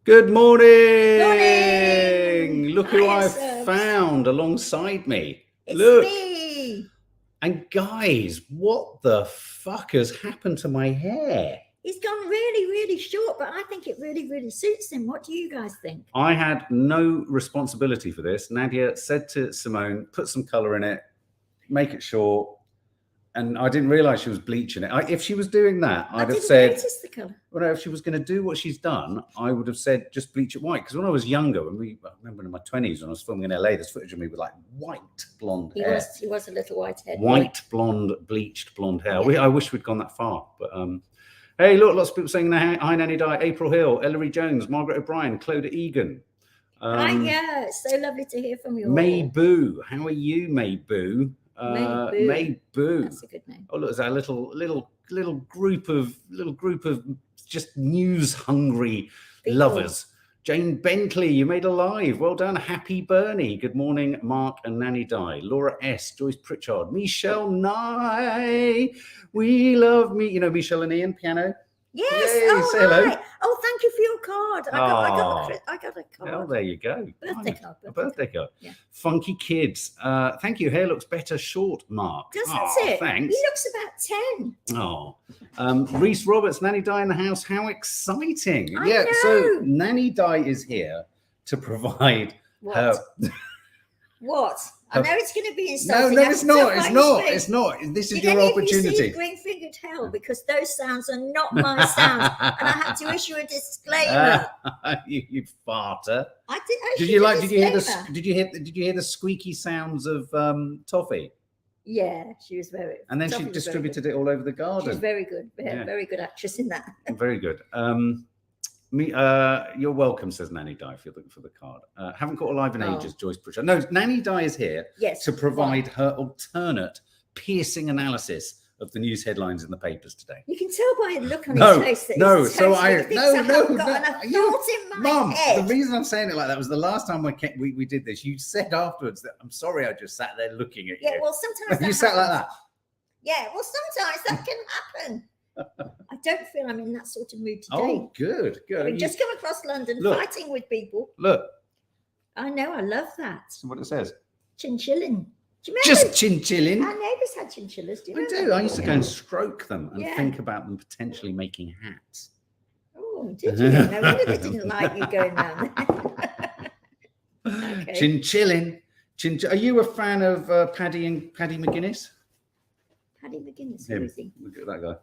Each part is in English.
Good morning. Morning. Look who Hi, I've Sir. found alongside me. It's Look. me. And guys, what the fuck has happened to my hair? He's gone really, really short, but I think it really, really suits him. What do you guys think? I had no responsibility for this. Nadia said to Simone, put some colour in it, make it short. And I didn't realise she was bleaching it. If she was doing that, I'd have said, notice the colour. Well, no, if she was going to do what she's done, I would have said just bleach it white. Because when I was younger, I remember in my 20s when I was filming in LA, there's footage of me with like white blonde hair. He was a little white head. White, blonde, bleached blonde hair. Yeah. I wish we'd gone that far. But hey, look, lots of people saying Hi Nanny Di, April Hill, Ellery Jones, Margaret O'Brien, Clodagh Egan. Hi, yeah, it's so lovely to hear from you all. May Boo, how are you, May Boo? May Boo. That's a good name. Oh, look, there's a little group of just news hungry lovers. Jane Bentley, you made a live. Well done. Happy Bernie. Good morning, Mark and Nanny Di. Laura S. Joyce Pritchard. Michelle Nye. We love me. You know Michelle and Ian, piano. Yes. Yay, oh, say hello. Hi. Oh, thank you for your card. I got a card. Oh, there you go. Birthday card. A birthday card. Yeah. Funky Kids. Thank you. Hair looks better short, Mark. Doesn't it? Thanks. He looks about 10. Oh. Reese Roberts, Nanny Di in the house. How exciting. I know. So Nanny Di is here to provide her... What? I know it's going to be insulting. No, it's not. It's not. This is your opportunity. Did green-fingered hell? Because those sounds are not my sounds, and I had to issue a disclaimer. You farter. I did. Did you hear the squeaky sounds of Toffee? Yeah, she was very. And then she distributed it all over the garden. She was very good. Very good actress in that. Very good. You're welcome, says Nanny Di, if you're looking for the card. Haven't got a live in ages, Joyce Pritchard. No, Nanny Di is here to provide her alternate piercing analysis of the news headlines in the papers today. You can tell by the look on his face that Mum, the reason I'm saying it like that was the last time we did this. You said afterwards that I'm sorry, I just sat there looking at you. Yeah, well, sometimes you sat like that. Yeah, well, sometimes that can happen. I don't feel I'm in that sort of mood today. Oh, good. We just come across London fighting with people. Look. I know, I love that. That's what it says. Chinchillin. Do you remember? Just chinchillin. Our neighbours had chinchillas. Do you remember? I do. I used to go and stroke them and think about them potentially making hats. Oh, did you? No wonder they didn't like you going round there. Okay. Chinchillin. Are you a fan of Paddy McGuinness? Paddy McGuinness, who is he? Look at that guy.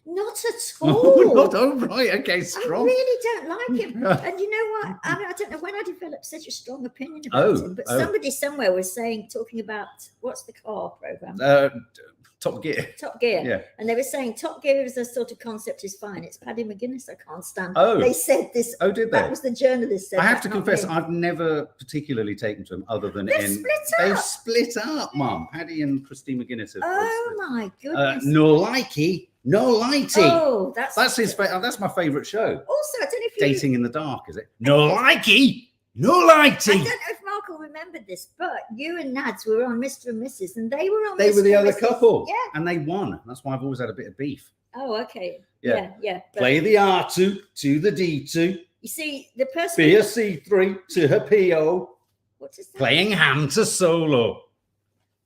Not at all. Oh, right. Okay, strong. I really don't like him. And you know what? I mean, I don't know when I developed such a strong opinion about him, but somebody somewhere was talking about, what's the car program? Top Gear. Top Gear. Yeah. And they were saying Top Gear as a sort of concept is fine. It's Paddy McGuinness I can't stand. Oh. They said this. Oh, did they? That was the journalist said. I have to confess, I've never particularly taken to him other than they've split up, Mum. Paddy and Christine McGuinness have my goodness. No likey. No lighty. Oh, that's his that's my favourite show. Also, I don't know if Dating in the Dark, is it? No likey. No lighty. I don't know if Mark will remember this, but you and Nads were on Mr. and Mrs. and they were on They were the other couple. Yeah. And they won. That's why I've always had a bit of beef. Oh, okay. Yeah. Play the R2 to the D2. You see, the person... Be a C3 to her PO. What is that? Playing ham to solo.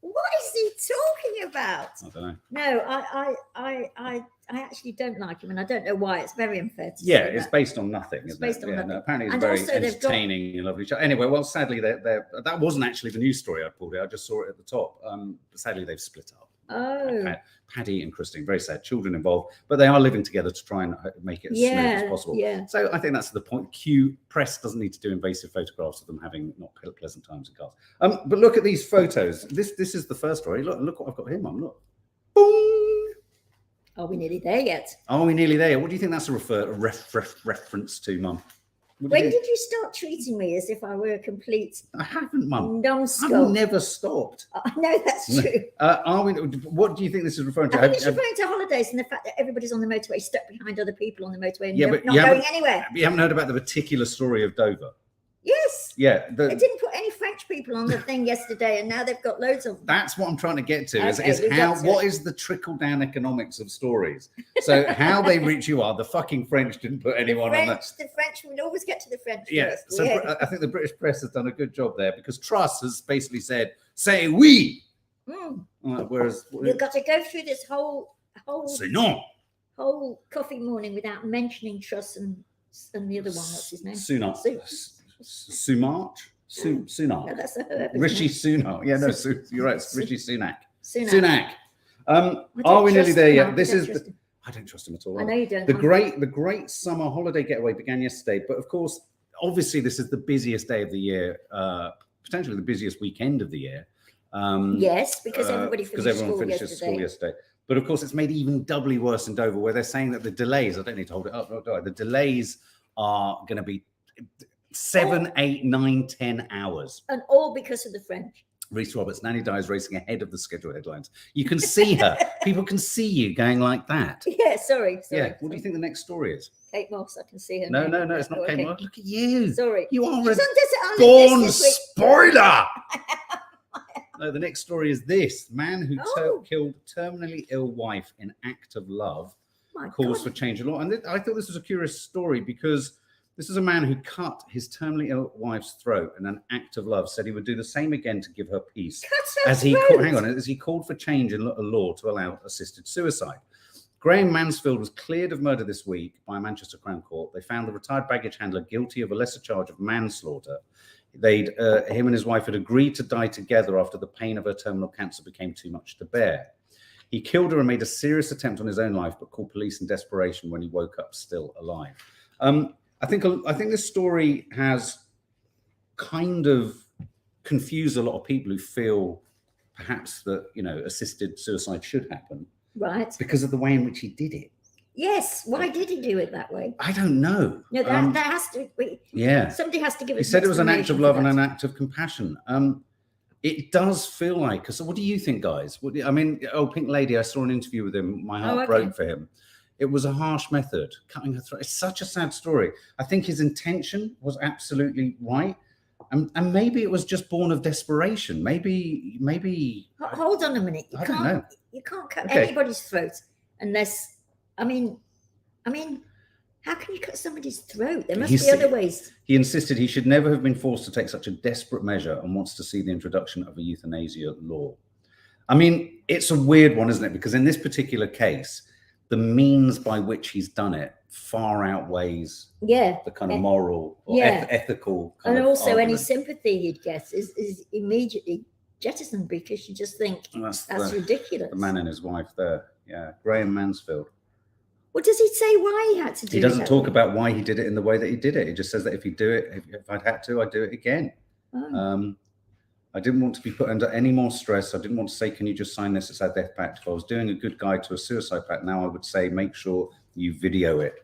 What is he talking about? I don't know. No, I actually don't like him, and I don't know why. It's very unfair to say it's based on nothing. It's based on nothing. No, apparently, it's very entertaining and lovely show. Anyway, well, sadly, that wasn't actually the news story I pulled out. I just saw it at the top. But sadly, they've split up. Oh. Paddy and Christine, very sad. Children involved, but they are living together to try and make it as smooth as possible. Yeah. So I think that's the point. Q press doesn't need to do invasive photographs of them having not pleasant times in cars. But look at these photos. This is the first story. Look what I've got here, Mum. Look. Boom. Are we nearly there yet? Are we nearly there? What do you think that's a reference to, Mum? When did you start treating me as if I were a complete... I haven't, Mum. Numbskull. I've never stopped. I know that's true. What do you think this is referring to? I think it's referring to holidays and the fact that everybody's on the motorway, stuck behind other people on the motorway and not going anywhere. You haven't heard about the particular story of Dover? Yes. Yeah. They didn't put any French people on the thing yesterday, and now they've got loads of them. That's what I'm trying to get to. Okay, Is what is the trickle down economics of stories? So how they reach you are the fucking French didn't put anyone on that. The French would always get to the French Yeah, first. so I think the British press has done a good job there because Truss has basically said, "Say oui," whereas you've got to go through this whole "C'est non." whole coffee morning without mentioning Truss and the other one. What's his name? Sunak. Sunak. No, that's a herb. Rishi Sunak. Yeah, no, you're right. It's Rishi Sunak. Sunak. Are we nearly there yet? I don't trust him at all. I know you don't. The great summer holiday getaway began yesterday, but of course, obviously, this is the busiest day of the year, potentially the busiest weekend of the year. Yes, because everyone finishes school yesterday. But of course, it's made even doubly worse in Dover, where they're saying that the delays, I don't need to hold it up, the delays are going to be 7, 8, 9, 10 hours. And all because of the French. Reese Roberts, Nanny Di is racing ahead of the schedule headlines. You can see her. People can see you going like that. Yeah, sorry. Yeah. What do you think the next story is? Kate Moss, I can see her. No, it's not Kate Moss. Look at you. Sorry. You are She's a born spoiler. No, the next story is this. Man who killed terminally ill wife in act of love calls for change in law. And I thought this was a curious story because this is a man who cut his terminally ill wife's throat in an act of love, said he would do the same again to give her peace. As he called for change in law to allow assisted suicide. Graham Mansfield was cleared of murder this week by a Manchester Crown Court. They found the retired baggage handler guilty of a lesser charge of manslaughter. Him and his wife had agreed to die together after the pain of her terminal cancer became too much to bear. He killed her and made a serious attempt on his own life, but called police in desperation when he woke up still alive. I think this story has kind of confused a lot of people who feel perhaps that assisted suicide should happen, right? Because of the way in which he did it. Yes. Why did he do it that way? I don't know. No, that has to be. Yeah. Somebody has to give us. He said it was an act of love and an act of compassion. It does feel like. So, what do you think, guys? Pink Lady. I saw an interview with him. My heart broke for him. It was a harsh method, cutting her throat. It's such a sad story. I think his intention was absolutely right. And maybe it was just born of desperation. Maybe. Hold on a minute. I don't know. You can't cut anybody's throat unless. I mean, how can you cut somebody's throat? There must be other ways. He insisted he should never have been forced to take such a desperate measure and wants to see the introduction of a euthanasia law. I mean, it's a weird one, isn't it? Because in this particular case, the means by which he's done it far outweighs the kind of moral or ethical kind and of also argument. Any sympathy he'd get is immediately jettisoned because you just think that's ridiculous. The man and his wife there. Yeah. Graham Mansfield. Well, does he say why he had to do it? He doesn't talk about why he did it in the way that he did it. He just says that if I'd had to, I'd do it again. I didn't want to be put under any more stress. I didn't want to say, can you just sign this? It's our death pact. If I was doing a good guide to a suicide pact, now I would say, make sure you video it.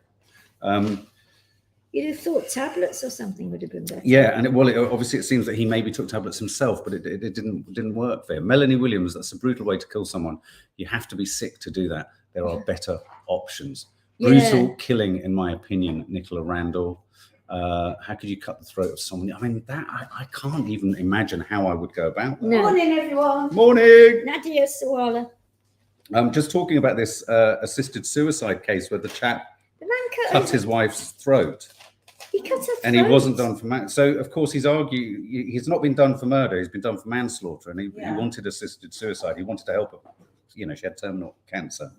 You'd have thought tablets or something would have been better. Yeah, and obviously it seems that he maybe took tablets himself, but it didn't work for him. Melanie Williams, that's a brutal way to kill someone. You have to be sick to do that. There are better options. Brutal killing, in my opinion, Nicola Randall. How could you cut the throat of someone? I mean, I can't even imagine how I would go about that. No. Morning, everyone. Morning. Nadia Sawalha. I'm just talking about this assisted suicide case where the chap The man cut his wife's throat. He cut her throat. And he wasn't done for so of course he's not been done for murder, he's been done for manslaughter, and he wanted assisted suicide. He wanted to help her. She had terminal cancer.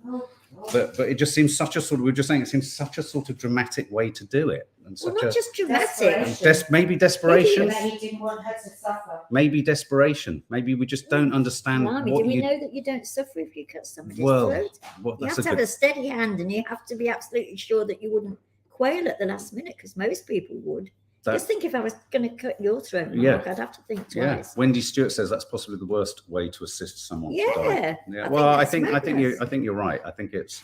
But it just seems such a sort of, we were just saying, it seems such a sort of dramatic way to do it. And well, not just dramatic. Maybe desperation. Maybe he didn't want her to suffer. Maybe desperation. Maybe we just don't understand. Do we know that you don't suffer if you cut somebody's throat? You have to have a steady hand, and you have to be absolutely sure that you wouldn't quail at the last minute, because most people would. Just think, if I was going to cut your throat, Mark, I'd have to think twice. Wendy Stewart says that's possibly the worst way to assist someone to die. I think you're right. I think it's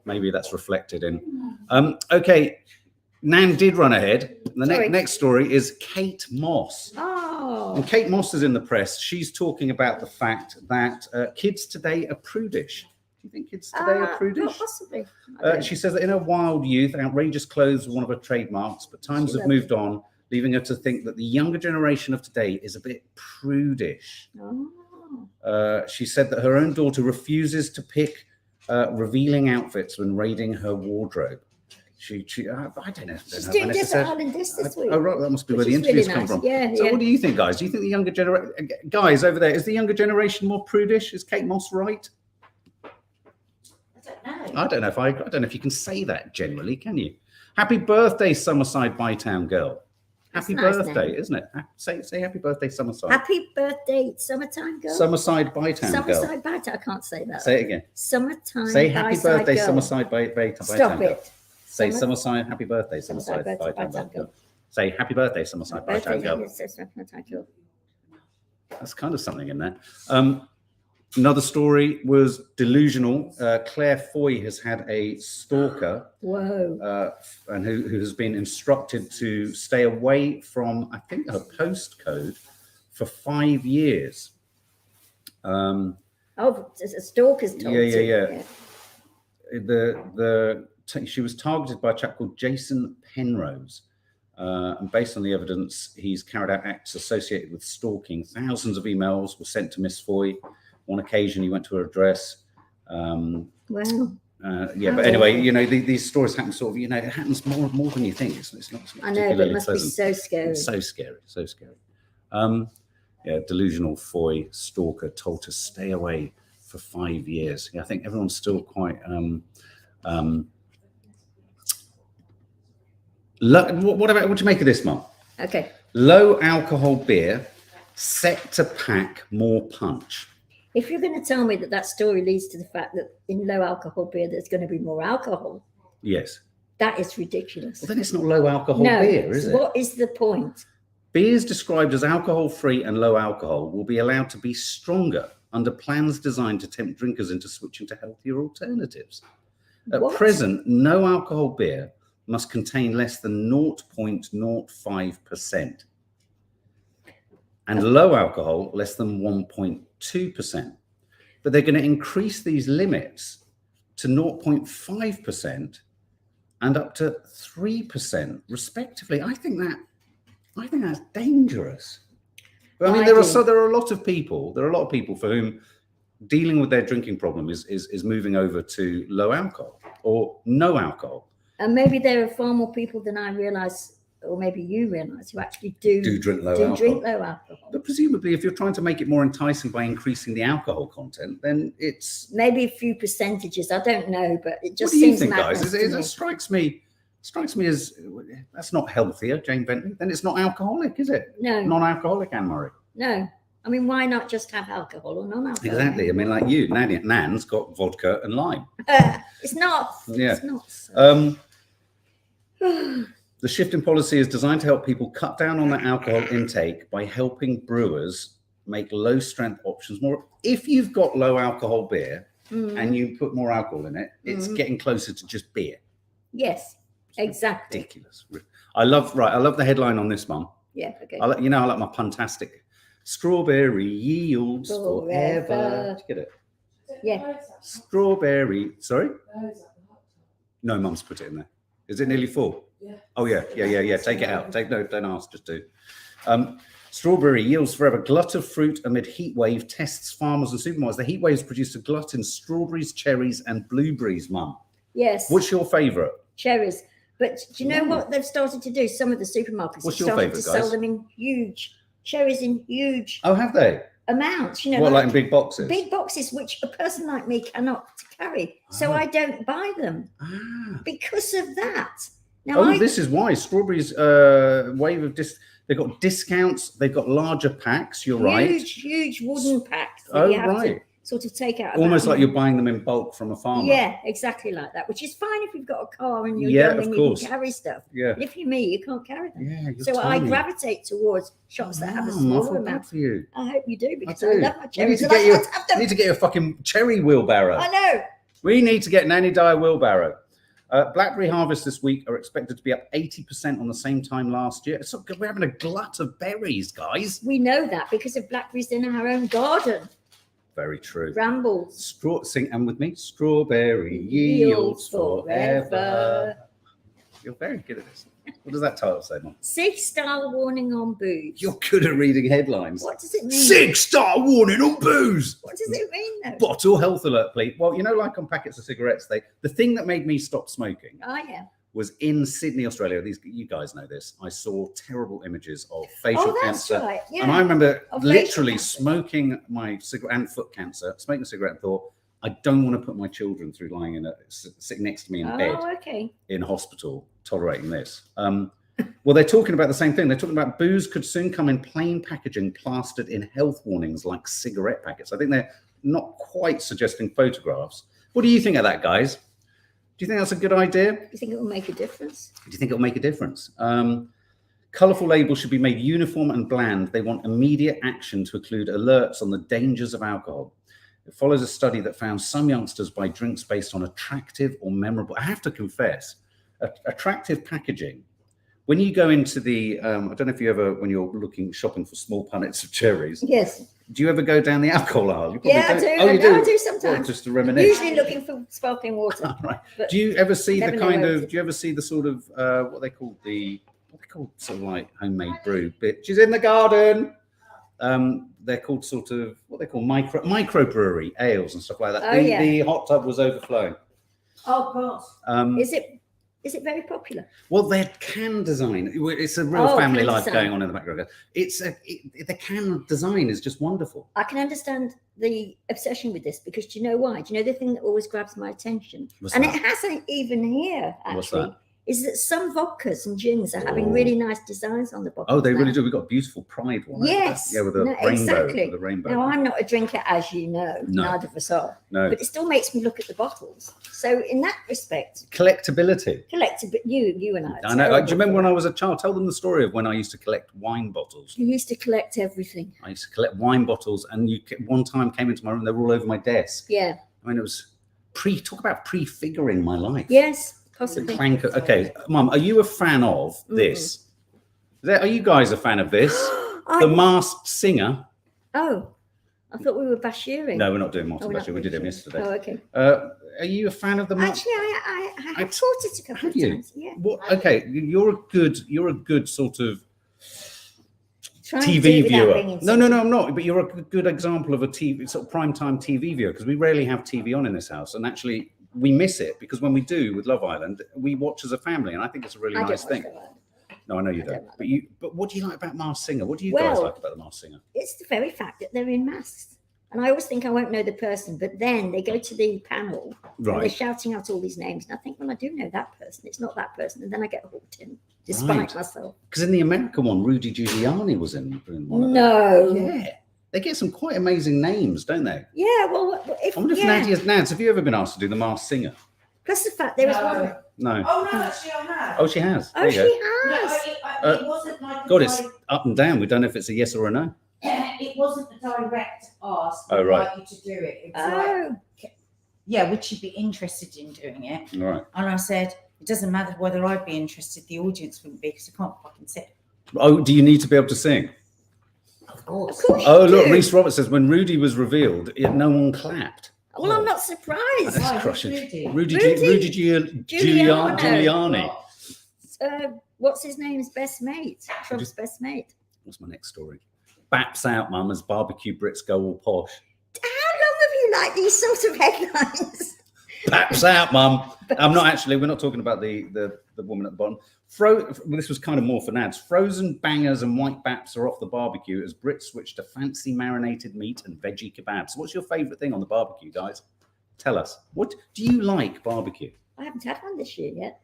maybe that's reflected in. Okay, Nan did run ahead. The next story is Kate Moss. Oh. And Kate Moss is in the press. She's talking about the fact that kids today are prudish. Do you think kids today are prudish? Not possibly. She says that in her wild youth, outrageous clothes were one of her trademarks, but times have moved on. leaving her to think that the younger generation of today is a bit prudish. She said that her own daughter refuses to pick revealing outfits when raiding her wardrobe. I don't know. She's doing Desert Island Disc this week. Oh, right, that must be where the interviews come from. Yeah, so what do you think, guys? Do you think the younger generation, guys over there, is the younger generation more prudish? Is Kate Moss right? I don't know if you can say that generally, can you? Happy birthday, Summerside Bytown girl. Happy birthday, isn't it? Say happy birthday, Summerside. Happy birthday, Summertime girl. Summerside Bytown girl. Summerside Bytown. I can't say that. Say it again. Summertime. Say happy birthday, girl. Summerside Bytown. Stop it. Say Summerside, happy birthday, Summerside Bytown girl. Say happy birthday, Summerside Bytown girl. That's kind of something in there. Another story was delusional. Claire Foy has had a stalker. Whoa. And who has been instructed to stay away from, I think, her postcode for 5 years. Oh, there's a stalker's told Yeah. She was targeted by a chap called Jason Penrose. And based on the evidence, he's carried out acts associated with stalking. Thousands of emails were sent to Miss Foy. On occasion, he went to her address. Wow. But anyway, these stories happen sort of, it happens more than you think. It's not I know, but it must pleasant. Be so scary. It's so scary. Delusional Foy stalker told to stay away for 5 years. Yeah, I think everyone's still quite. What do you make of this, Mum? Okay. Low alcohol beer set to pack more punch. If you're going to tell me that story leads to the fact that in low alcohol beer there's going to be more alcohol, yes, that is ridiculous. Well, then it's not low alcohol beer, is it? What is the point? Beers described as alcohol-free and low alcohol will be allowed to be stronger under plans designed to tempt drinkers into switching to healthier alternatives. At present, no alcohol beer must contain less than 0.05%. And low alcohol, less than 1.2%. But they're going to increase these limits to 0.5% and up to 3%, respectively. I think that's dangerous. But I mean, there are a lot of people for whom dealing with their drinking problem is moving over to low alcohol or no alcohol. And maybe there are far more people than I realise, or maybe you realise, who actually do drink low alcohol. But presumably, if you're trying to make it more enticing by increasing the alcohol content, then it's maybe a few percentages. I don't know, but it just seems. What do you think, guys? It strikes me as that's not healthier, Jane Bentley. Then it's not alcoholic, is it? No, non-alcoholic, Anne Murray. No, I mean, why not just have alcohol or non-alcohol? Exactly. I mean, like you, Nan's got vodka and lime. It's not. Yeah. It's not. So. The shift in policy is designed to help people cut down on their alcohol intake by helping brewers make low-strength options more. If you've got low alcohol beer and you put more alcohol in it, it's getting closer to just beer. Yes, exactly. Ridiculous. I love the headline on this, Mum. Yeah, okay. I like my fantastic strawberry yields forever. Did you get it? Yeah. Strawberry. Sorry? No, Mum's put it in there. Is it nearly full? Yeah. Oh, yeah. Take it out. Don't ask, just do. Strawberry yields forever. Glut of fruit amid heat wave tests farmers and supermarkets. The heat waves produced a glut in strawberries, cherries, and blueberries, Mum. Yes. What's your favourite? Cherries. But do you know what they've started to do? Some of the supermarkets What's have your started favourite, to guys? sell them in huge cherries in huge Oh, have they? amounts. Like in big boxes? Big boxes, which a person like me cannot carry. So I don't buy them because of that. Now, this is why strawberries wave of they've got discounts, they've got larger packs. You're right. Huge wooden packs that you have to sort of take out. Almost like you're buying them in bulk from a farmer. Yeah, exactly like that. Which is fine if you've got a car and you're young and you can carry stuff. Yeah. But if you're me, you can't carry them. Yeah. So tiny. I gravitate towards shops that have a smaller amount. For you. I hope you do because I love my cherries. You need to get your fucking cherry wheelbarrow. I know. We need to get Nanny Dye wheelbarrow. Blackberry harvests this week are expected to be up 80% on the same time last year. So we're having a glut of berries, guys. We know that because of blackberries in our own garden. Very true. Brambles. Sing and with me. Strawberry yields forever. You're very good at this. What does that title say, Mum? 6-star warning on booze. You're good at reading headlines. What does it mean? 6-star warning on booze. What does it mean, though? Bottle health alert, please. Well, you know, like on packets of cigarettes, the thing that made me stop smoking was in Sydney, Australia. You guys know this. I saw terrible images of facial cancer. Right. Yeah. And I remember literally smoking my cigarette and foot cancer, smoking a cigarette and thought, I don't want to put my children through lying sitting next to me in bed in hospital, tolerating this. Well, they're talking about the same thing. They're talking about booze could soon come in plain packaging plastered in health warnings like cigarette packets. I think they're not quite suggesting photographs. What do you think of that, guys? Do you think that's a good idea? Do you think it will make a difference? Do you think it will make a difference? Colourful labels should be made uniform and bland. They want immediate action to include alerts on the dangers of alcohol. It follows a study that found some youngsters buy drinks based on attractive or memorable. I have to confess, attractive packaging. When you go into the, I don't know if you ever, when you're shopping for small punnets of cherries. Yes. Do you ever go down the alcohol aisle? I do. Oh, you do? I do sometimes. Well, just to reminisce. Usually looking for sparkling water. Right. Do you ever see the kind of? Do you ever see the sort of what they call sort of like homemade brew bitches in the garden? They're called sort of what they call microbrewery ales and stuff like that. The hot tub was overflowing. Oh God. Is it very popular? Well, their can design, it's a real family life going on in the background. The can design is just wonderful. I can understand the obsession with this because do you know why? Do you know the thing that always grabs my attention? It hasn't even here, actually. What's that? Is that some vodkas and gins are having really nice designs on the bottle. Oh, they really do. We've got a beautiful Pride one. Yes. Yeah, with a rainbow. Exactly. With a rainbow. Now, I'm not a drinker, as you know. No. Neither of us are. No. But it still makes me look at the bottles. So in that respect. Collectability. You and I. I know. Do you remember when I was a child? Tell them the story of when I used to collect wine bottles. You used to collect everything. I used to collect wine bottles, and one time came into my room, they were all over my desk. Yeah. I mean, it was talk about prefiguring my life. Yes. Possibly. Okay, Mum, are you a fan of this? Are you guys a fan of this? The Masked Singer? Oh, I thought we were Bashiring. No, we're not doing Martin Bashir. We did him yesterday. Oh, okay. Are you a fan of the Masked? Actually, I taught it a couple of times. Yeah. What? Okay, you're a good sort of TV viewer. No, I'm not. But you're a good example of a TV sort of primetime TV viewer because we rarely have TV on in this house, and actually. We miss it because when we do with Love Island, we watch as a family, and I think it's a really nice thing. No, I know you don't. But what do you like about Masked Singer? What do you guys like about the Masked Singer? It's the very fact that they're in masks, and I always think I won't know the person, but then they go to the panel and they're shouting out all these names, and I think, well, I do know that person. It's not that person, and then I get hooked in, despite myself. Because in the American one, Rudy Giuliani was in one of them. No. Yeah. They get some quite amazing names, don't they? Yeah, well, I wonder if Nads, have you ever been asked to do the Masked Singer? Plus the fact there was one. No. Oh no, actually I have. Oh, she has. Oh, she has. No, it wasn't like. God, it's up and down. We don't know if it's a yes or a no. It wasn't a direct ask. Oh, right. Like you to do it. It was like, would you be interested in doing it? All right. And I said, it doesn't matter whether I'd be interested. The audience wouldn't be because I can't fucking sing. Oh, do you need to be able to sing? Of course. Oh, look, Reese Roberts says when Rudy was revealed, no one clapped. Well, I'm not surprised. That's crushing. Rudy Giuliani. What's his name's best mate? Trump's best mate. What's my next story? Baps out, Mum, as barbecue Brits go all posh. How long have you liked these sort of headlines? Baps out, Mum. We're not talking about the woman at the bottom. This was kind of more for Nads. Frozen bangers and white baps are off the barbecue as Brits switch to fancy marinated meat and veggie kebabs. What's your favourite thing on the barbecue, guys? Tell us. What do you like barbecue? I haven't had one this year yet.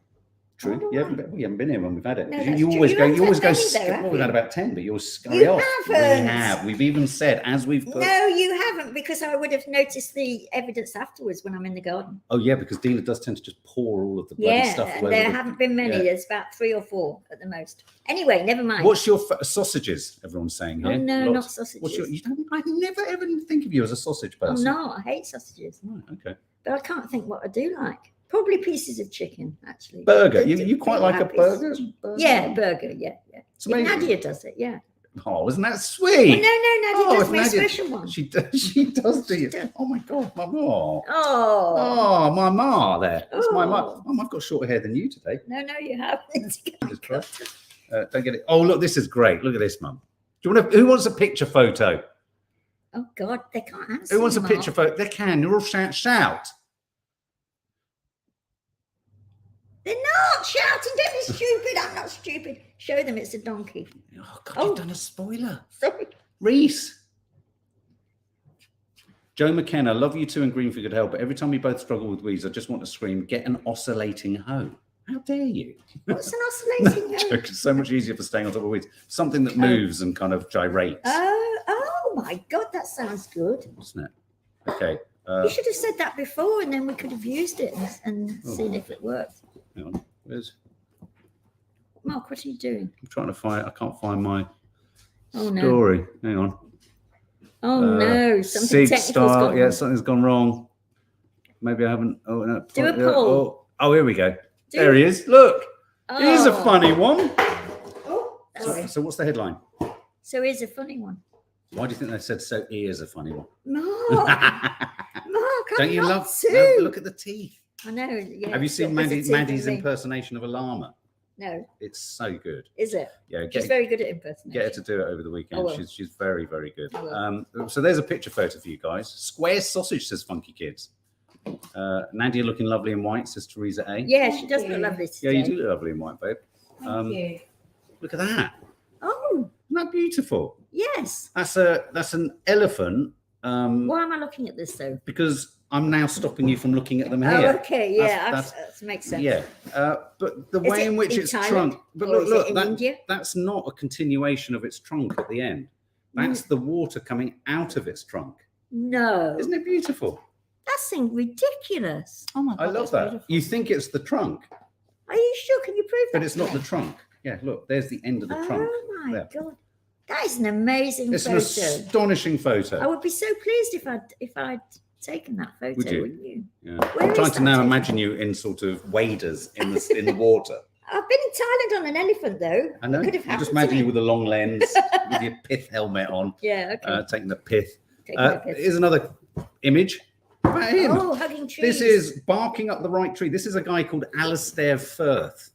True. You haven't been here when we've had it. No, you always go. We've had about 10, but you always scurry off. Haven't. We have. We've even said as we've put. No, you haven't, because I would have noticed the evidence afterwards when I'm in the garden. Oh yeah, because Dina does tend to just pour all of the bloody stuff. Yeah, there haven't been many. There's about 3 or 4 at the most. Anyway, never mind. What's your sausages? Everyone's saying here. Oh no, not sausages. I never ever think of you as a sausage person. No, I hate sausages. Right, okay. But I can't think what I do like. Probably pieces of chicken, actually. Burger. You quite like a burger? Yeah, burger. Yeah. So maybe, Nadia does it. Yeah. Oh, isn't that sweet? Well, no, Nadia does me a Nadia, special one. She does, do you? Oh my God, Mum. Oh, My ma there. That's my ma. Oh. Mum, I've got shorter hair than you today. No, you haven't. Jesus Christ. Don't get it. Oh, look, this is great. Look at this, Mum. Do you want who wants a picture photo? Oh God, they can't answer. Who wants a Mark. picture photo? They can. You're all shout. They're not shouting. Don't be stupid. I'm not stupid. Show them it's a donkey. Oh God, you've done a spoiler. Sorry. Reese. Joe McKenna, love you too, and Greenfield could help, but every time we both struggle with weeds, I just want to scream, get an oscillating hoe. How dare you? What's an oscillating hoe? Joke, it's so much easier for staying on top of weeds. Something that moves and kind of gyrates. Oh my God, that sounds good. Isn't it? Okay. You should have said that before, and then we could have used it and seen if it worked. Hang on. Where's... Mark, what are you doing? I'm trying to find... I can't find my no. story. Hang on. Oh no, something technical's gone wrong. Yeah, something's gone wrong. Maybe I haven't... Oh, no. Do a poll. Oh, here we go. There he is. Look. Oh. Here's a funny one. Oh, So what's the headline? So here's a funny one. Why do you think they said so is a funny one? Mark, Don't you love too. Look at the teeth. I know. Yeah. Have you seen Maddie's impersonation of a llama? No. It's so good. Is it? Yeah, she's very good at impersonation. Get her to do it over the weekend. I will. She's very, very good. I will. So there's a picture photo for you guys. Square sausage, says Funky Kids. Nadia looking lovely in white, says Teresa A. Yeah, she does look lovely today. Yeah, you do look lovely in white, babe. Thank you. Look at that. Oh, Isn't that beautiful? yes. That's an elephant. Why am I looking at this though? Because I'm now stopping you from looking at them here. Oh, okay. Yeah, That's- that makes sense. Yeah, but the Is way it in which in it's Thailand, trunk, but or is look, it in that, India? that's not a continuation of its trunk at the end. That's the water coming out of its trunk. No. Isn't it beautiful? That's ridiculous. Oh my God, I love that's that. beautiful. You think it's the trunk, Are you sure? Can you prove that? but it's not to the me? trunk. Yeah, look, there's the end of the trunk. Oh my There. God. That is an amazing It's an photo. astonishing photo. I would be so pleased if I'd taken that photo, Would you? wouldn't you? Yeah. Where I'm trying is to that now taken? imagine you in sort of waders in the water. I've been in Thailand on an elephant though. I know. It could have I happened just to imagine me. you with a long lens, with your pith helmet on, Yeah, okay. taking the pith. Take my piss. Here's another image. About him. Oh, hugging trees. This is barking up the right tree. This is a guy called Alistair Firth.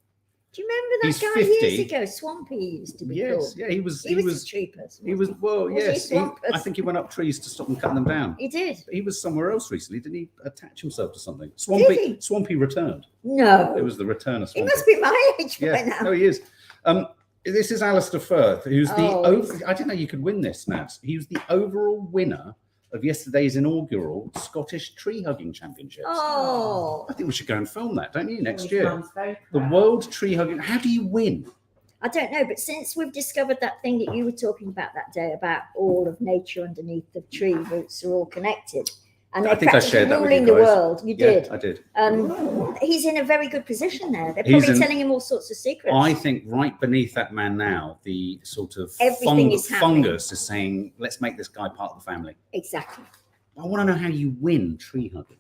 Do you remember that He's guy 50. years ago? Swampy used to be Yes, called. yeah, he was a tree person. he was well, Was he yes. swamp I think he went up trees to stop them cutting them down. He did. He was somewhere else recently. Didn't he attach himself to something? Did he? Swampy returned. No. It was the return of He Swampy. must be my age by Yeah, now. no, he is. This is Alistair Firth, who's Oh, I didn't know you could win this, Nats. He was the overall winner of yesterday's inaugural Scottish Tree Hugging Championships. Oh, I think we should go and film that, don't you, next Always year? sounds very The proud. World Tree Hugging. How do you win? I don't know, but since we've discovered that thing that you were talking about that day about all of nature underneath the tree roots are all connected, and I they're think I practically shared that with ruling you the guys. world. You did. Yeah, I did. He's in a very good position there. They're He's probably in- telling him all sorts of secrets. I think right beneath that man now, the sort of Everything is happening. fungus is saying, let's make this guy part of the family. Exactly. I want to know how you win tree hugging.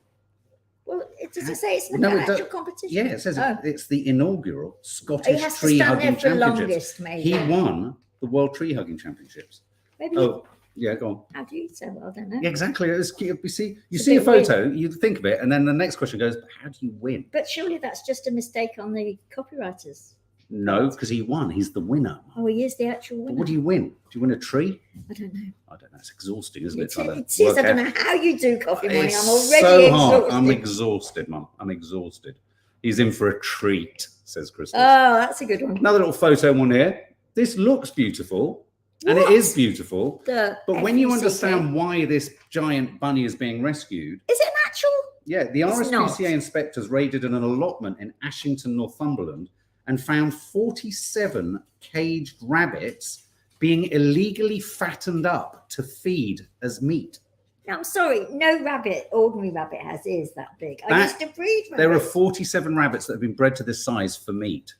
Well, it doesn't say it's an No, it actual does- competition. Yeah, it says Oh. it's the inaugural He Scottish has to Tree stand Hugging there for Championships. longest, maybe. He won the World Tree Hugging Championships. Maybe. Oh, yeah, go on. How do you say? Well, I don't know. Yeah, exactly. You see It's a a bit weird. photo, you think of it, and then the next question goes, how do you win? But surely that's just a mistake on the copywriters. No, because he won. He's the winner. Oh, he is the actual But winner. what do you win? Do you win a tree? I don't know. I don't know. It's exhausting, isn't It it? trying to is. I work don't out. know how you do coffee morning. It's I'm already so hard. exhausted. I'm exhausted, Mum. I'm exhausted. He's in for a treat, says Crystal. Oh, that's a good one. Another little photo one here. This looks beautiful, and it What? is beautiful. The But when you FUCK. understand why this giant bunny is being rescued, Is it an actual? yeah, the It's RSPCA not. inspectors raided an allotment in Ashington, Northumberland, and found 47 caged rabbits being illegally fattened up to feed as meat. No, I'm sorry. No rabbit, ordinary rabbit, has ears that big. I That- used to breed rabbits. There are 47 rabbits that have been bred to this size for meat.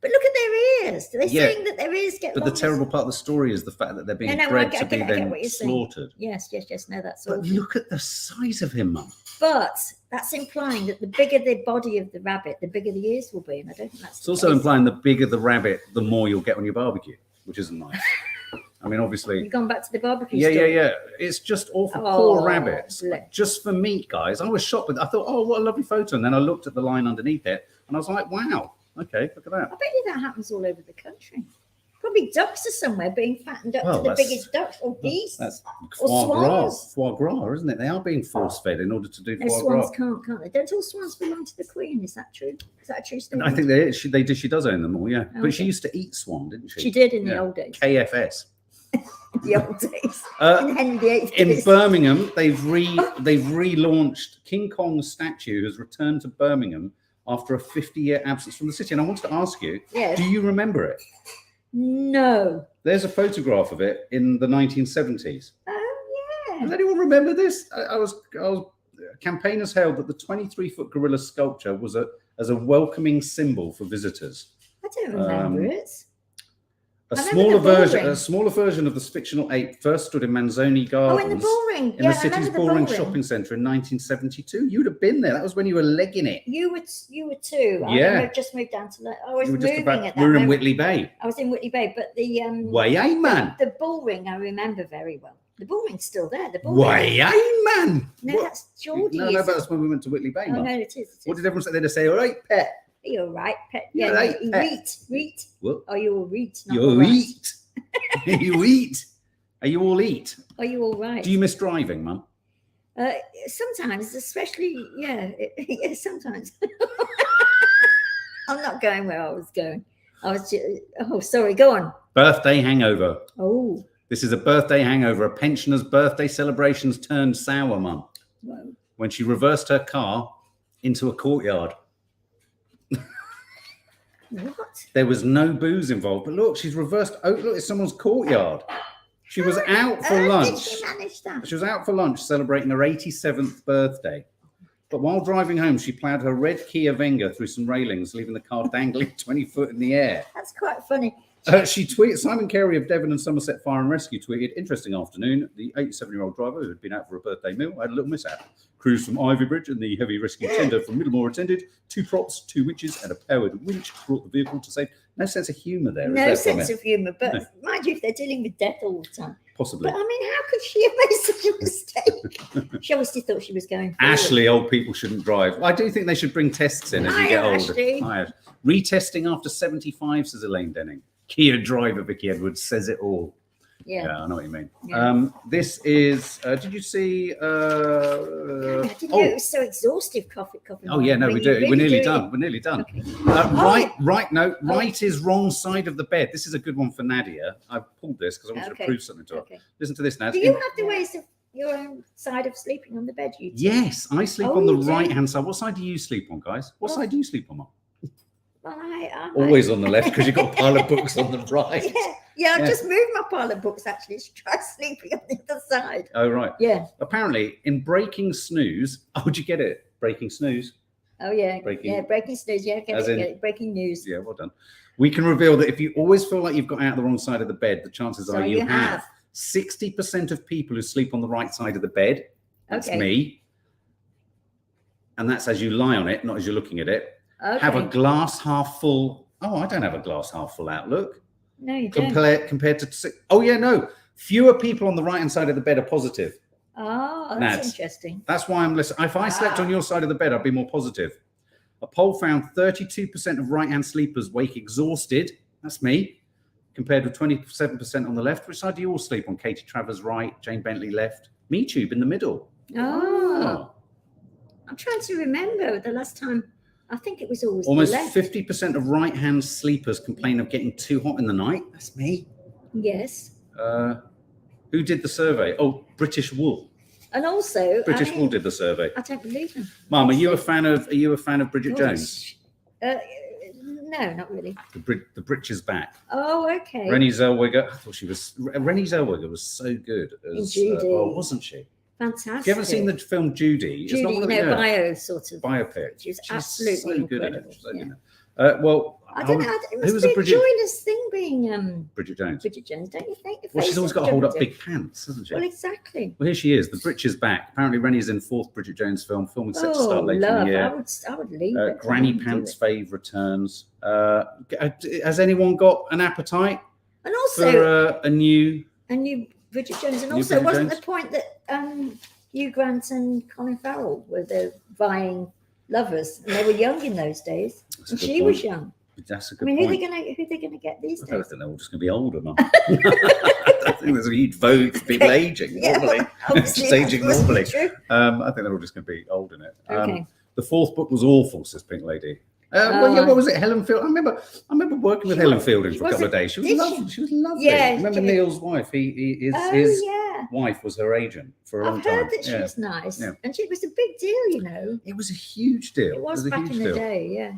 But look at their ears. They're Yeah. saying that their ears get But the longer. terrible part of the story is the fact that they're being No, bred I to get be it, I get then what you're saying. slaughtered. Yes. No, that's all. But look at the size of him, Mum. But that's implying that the bigger the body of the rabbit, the bigger the ears will be. And I don't think that's It's also implying the bigger the rabbit, the more you'll get on your barbecue, which isn't nice. I mean, obviously. You've gone back to the barbecue Yeah, store. yeah. It's just awful. Poor rabbits. Just for meat, guys. I was shocked with. I thought, oh, what a lovely photo, and then I looked at the line underneath it, and I was like, wow. Okay, look at that. I bet you that happens all over the country. Probably ducks are somewhere being fattened up to the biggest ducks or geese. That's foie gras, isn't it? They are being force-fed in order to do foie gras. Swans can't they? Don't all swans belong to the Queen? Is that true? Is that a true statement? I think she does own them all, yeah. Oh, but she used to eat swan, didn't she? She did in the old days. KFS. The old days. In Henry VIII. In Birmingham, they've relaunched King Kong's statue has returned to Birmingham after a 50-year absence from the city. And I wanted to ask you, do you remember it? No. There's a photograph of it in the 1970s. Oh, yeah. Does anyone remember this? Campaigners held that the 23-foot gorilla sculpture was as a welcoming symbol for visitors. I don't remember it. A smaller version of the fictional ape first stood in Manzoni Gardens. Oh, in the bullring. In the city's bullring shopping centre in 1972. You'd have been there. That was when you were legging it. You were too. Yeah. I just moved down to that. I was moving at that We were in Whitley Bay. I was in Whitley Bay, but the the bullring I remember very well. The bullring's still there. The bullring. Man. No, that's Geordie. No, but that's when we went to Whitley Bay. Oh, no, it is. What did everyone say? They'd say, all right, pet. You're right, pet. Yeah, right, pet. Reet. What? Are you all reet? You eat. You eat. Are you all eat? Are you all right? Do you miss driving, Mum? Sometimes, especially, yeah, sometimes. I'm not going where I was going. Sorry, go on. Birthday hangover. Oh. This is a birthday hangover. A pensioner's birthday celebrations turned sour, Mum. Whoa. When she reversed her car into a courtyard. What? There was no booze involved, but look, she's reversed. Oh, look, it's someone's courtyard. She was out for lunch. Did she manage that? She was out for lunch celebrating her 87th birthday. But while driving home, she ploughed her red Kia Venga through some railings, leaving the car dangling 20 foot in the air. That's quite funny. She tweeted, Simon Carey of Devon and Somerset Fire and Rescue tweeted, interesting afternoon. The 87-year-old driver who had been out for a birthday meal had a little mishap. Crews from Ivybridge and the heavy rescue tender from Middlemore attended. 2 props, 2 witches and a powered winch brought the vehicle to safe. No sense of humour there. No sense of humour, but mind you, if they're dealing with death all the time. Possibly. But I mean, how could she have made such a mistake? She obviously thought she was going forward. Ashley, old people shouldn't drive. I do think they should bring tests in as you get older. Hi, retesting after 75, says Elaine Denning. Kia driver Vicky Edwards says it all. Yeah, I know what you mean. Yeah. This is. Did you see? I didn't know it was so exhaustive. Coughing. Oh yeah, no, we do. We're nearly done. We're nearly done. Okay. Right is wrong side of the bed. This is a good one for Nadia. I pulled this because I wanted to prove something to her. Okay. Listen to this, Nadia. Do you have the ways of your own side of sleeping on the bed? You do? Yes, I sleep on the right-hand side. What side do you sleep on, guys? What side do you sleep on, Mum? Well, always on the left because you've got a pile of books on the right. Yeah, I've just moved my pile of books actually to try sleeping on the other side. Oh, right. Yeah. Apparently, in Breaking Snooze, would you get it? Breaking Snooze. Oh, yeah. Breaking Snooze. Yeah, get it. Breaking news. Yeah, well done. We can reveal that if you always feel like you've got out the wrong side of the bed, the chances are you have. 60% of people who sleep on the right side of the bed, that's me, and that's as you lie on it, not as you're looking at it, have a glass half full. Oh, I don't have a glass half full outlook. No, you don't. Compared to, oh yeah, no. Fewer people on the right-hand side of the bed are positive. Oh, that's interesting. That's why I'm listening. If I slept on your side of the bed, I'd be more positive. A poll found 32% of right-hand sleepers wake exhausted. That's me. Compared with 27% on the left. Which side do you all sleep on? Katie Travers right, Jane Bentley left. Me tube in the middle. Oh. I'm trying to remember the last time. I think it was always almost the left. 50% of right-hand sleepers complain of getting too hot in the night. That's me. Yes. Who did the survey? Oh, British Wool. And also British Wool did the survey. I don't believe them. Mum, are you a fan of Bridget Jones? No, not really. The Britches back. Oh, okay. Renée Zellweger. I thought Renée Zellweger was so good as Judy. Wasn't she? Fantastic. If you haven't seen the film Judy, it's not bio sort of biopic. She's absolutely so incredible. Good at it. So, well, I don't know. It must be a joyless thing being Bridget Jones. Bridget Jones, don't you think? Well, she's always got to hold up big pants, hasn't she? Well, exactly. Well, here she is. The Britches back. Apparently, Rennie's in 4th Bridget Jones film. Filming set to start later in the year. I would leave it. Granny Pants Fave returns. Has anyone got an appetite? And also for a new And you, Bridget Jones, and You, also Bridget wasn't Jones? the point that Hugh Grant and Colin Farrell were the vying lovers, and they were young in those days, and she was young. That's a I good mean, point. who are they gonna get these I days? think they're all just going to be older, Mum. I think there's a huge vote for people aging normally. Just aging normally. I think they're all just going to be old in it. Okay. The fourth book was awful, says Pink Lady. What was it? Helen Field. I remember working with Helen Fielding for a couple of days. She was lovely. She was lovely. Yeah, remember Neil's wife? His wife was her agent for a long time. I've heard that she was nice, and she was a big deal. You know, it was a huge deal. It was back in the day.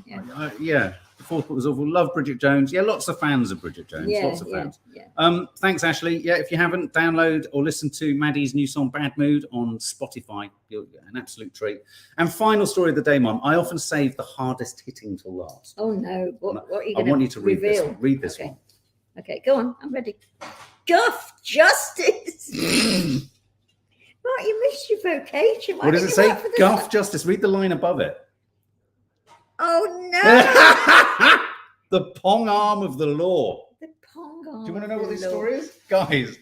Yeah. The fourth book was awful. Love Bridget Jones. Yeah, lots of fans of Bridget Jones. Lots of fans. Thanks, Ashley. Yeah, if you haven't, download or listen to Maddie's new song "Bad Mood" on Spotify. You'll get an absolute treat. And final story of the day, Mum. I often save the hardest hitting till last. Oh no! What are you I going to want you to read this one. Read this one. Okay, go on. I'm ready. Guff Justice. Mark, you missed your vocation. What does it say? Guff Justice. Read the line above it. Oh no! The pong arm of the law. The pong arm. Do you want to know what this story is, guys?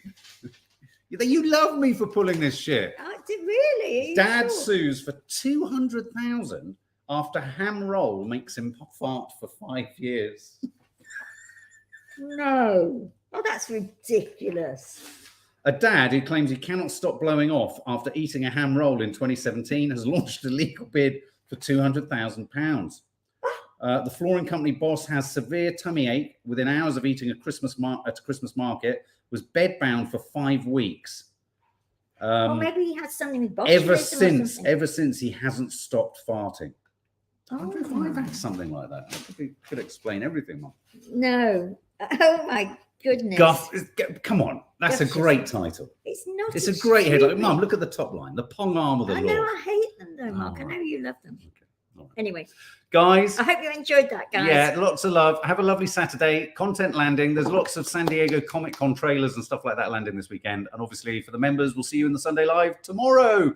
You love me for pulling this shit. Really? Dad sues for $200,000 after ham roll makes him fart for 5 years. No. Oh, that's ridiculous. A dad who claims he cannot stop blowing off after eating a ham roll in 2017 has launched a legal bid for £200,000. The flooring company boss has severe tummy ache within hours of eating at a Christmas market, was bedbound for 5 weeks. Or maybe he had something with botulism ever since he hasn't stopped farting. I wonder if I've had something like that. I could explain everything, Mum. No. Oh my goodness. Guff, come on. That's a great title. It's not. It's a great headline. Mum, look at the top line. The pong arm of the law. I know, I hate them though, Mark. I know you love them. Right. Anyway. Guys. I hope you enjoyed that, guys. Yeah, lots of love. Have a lovely Saturday. Content landing. There's lots of San Diego Comic Con trailers and stuff like that landing this weekend. And obviously for the members, we'll see you in the Sunday Live tomorrow.